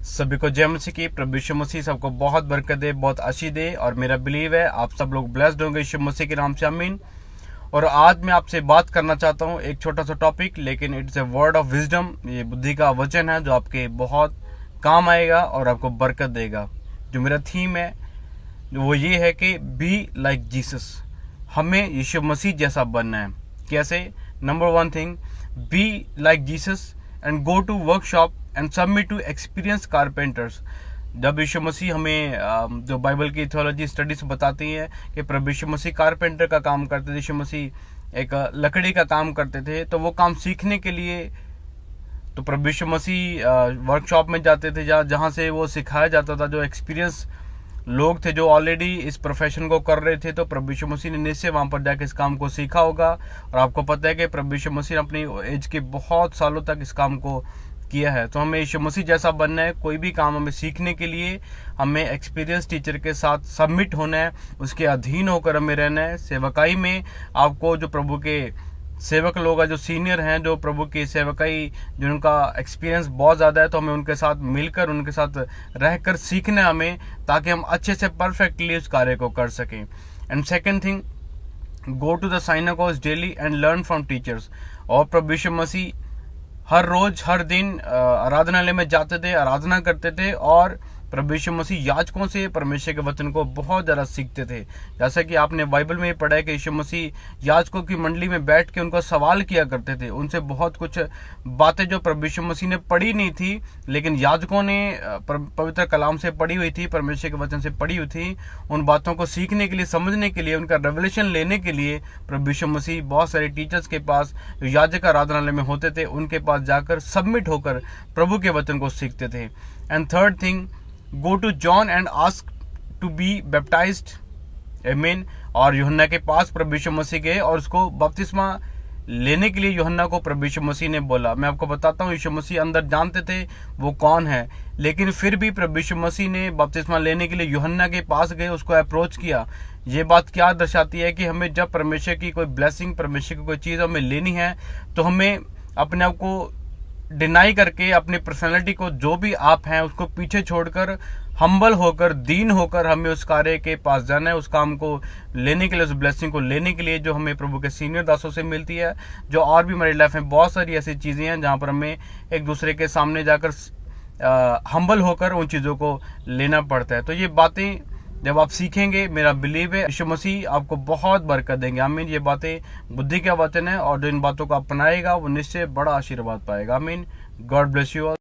सभी को जय मसीह की। प्रभु यीशु मसीह सबको बहुत बरकत दे, बहुत आशीष दे। और मेरा बिलीव है आप सब लोग ब्लेस्ड होंगे यीशु मसीह के नाम से, आमीन। और आज मैं आपसे बात करना चाहता हूँ एक छोटा सा टॉपिक, लेकिन it's a word of wisdom. ये बुद्धि का वचन है जो आपके बहुत काम आएगा और आपको बरकत देगा। जो मेरा थीम है वो ये है कि बी लाइक जीसस। हमें यीशु मसीह जैसा बनना है। कैसे? Number one thing, be like Jesus and go to workshop and submit to experience carpenters. जब यीशु मसीह हमें जो बाइबल की थियोलॉजी स्टडीज बताती है कि प्रभु यीशु मसीह कारपेंटर का काम करते थे, यीशु मसीह एक लकड़ी का काम करते थे, तो वो काम सीखने के लिए तो प्रभु यीशु मसीह वर्कशॉप में जाते थे जहाँ से वो सिखाया जाता था। जो एक्सपीरियंस लोग थे जो ऑलरेडी इस प्रोफेशन को कर रहे थे, तो प्रभु यीशु मसीह ने निश्चय वहाँ पर जाकर इस काम को सीखा होगा। और आपको पता है कि प्रभु यीशु मसीह ने अपनी एज के बहुत सालों तक इस काम को किया है। तो हमें यीशु मसीह जैसा बनना है। कोई भी काम हमें सीखने के लिए हमें एक्सपीरियंस टीचर के साथ सबमिट होना है, उसके अधीन होकर हमें रहना है। सेवकाई में आपको जो प्रभु के सेवक लोग हैं, जो सीनियर हैं, जो प्रभु की सेवकाई जिनका एक्सपीरियंस बहुत ज़्यादा है, तो हमें उनके साथ मिलकर उनके साथ रहकर सीखना है हमें, ताकि हम अच्छे से परफेक्टली उस कार्य को कर सकें। And second thing, go to the synagogues daily and learn from teachers. और प्रभु यीशु मसीह हर रोज हर दिन आराधनालय में जाते थे, आराधना करते थे, और प्रभु यीशु मसीह याजकों से परमेश्वर के वचन को बहुत ज़्यादा सीखते थे। जैसा कि आपने बाइबल में पढ़ा है कि यीशु मसीह याजकों की मंडली में बैठ के उनको सवाल किया करते थे। उनसे बहुत कुछ बातें जो प्रभु यीशु मसीह ने पढ़ी नहीं थी, लेकिन याजकों ने पवित्र कलाम से पढ़ी हुई थी, परमेश्वर के वचन से पढ़ी हुई थी, उन बातों को सीखने के लिए, समझने के लिए, उनका रेवलेशन लेने के लिए प्रभु यीशु मसीह बहुत सारे टीचर्स के पास, जो याजक आराधनालय में होते थे, उनके पास जाकर सबमिट होकर प्रभु के वचन को सीखते थे। And third thing, go to John and ask to be baptized, आमीन। और यूहन्ना के पास प्रभु यीशु मसीह गए और उसको बपतिस्मा लेने के लिए यूहन्ना को प्रभु यीशु मसीह ने बोला। मैं आपको बताता हूँ, यीशु मसीह अंदर जानते थे वो कौन है, लेकिन फिर भी प्रभु यीशु मसीह ने बपतिस्मा लेने के लिए यूहन्ना के पास गए, उसको अप्रोच किया। ये बात क्या दर्शाती है कि हमें जब परमेश्वर की कोई ब्लेसिंग, परमेश्वर की कोई चीज़ हमें लेनी है, तो हमें अपने आप को डिनाई करके, अपनी पर्सनैलिटी को, जो भी आप हैं, उसको पीछे छोड़कर, हम्बल होकर, दीन होकर हमें उस कार्य के पास जाना है, उस काम को लेने के लिए, उस ब्लेसिंग को लेने के लिए जो हमें प्रभु के सीनियर दासों से मिलती है। जो और भी हमारी लाइफ में बहुत सारी ऐसी चीज़ें हैं जहाँ पर हमें एक दूसरे के सामने जाकर हम्बल होकर उन चीज़ों को लेना पड़ता है। तो ये बातें जब आप सीखेंगे, मेरा बिलीव है यीशु मसीह आपको बहुत बरकत देंगे, आमीन। ये बातें बुद्धि का वचन है, और जो इन बातों को अपनाएगा वो निश्चय बड़ा आशीर्वाद पाएगा, आमीन। God bless you all.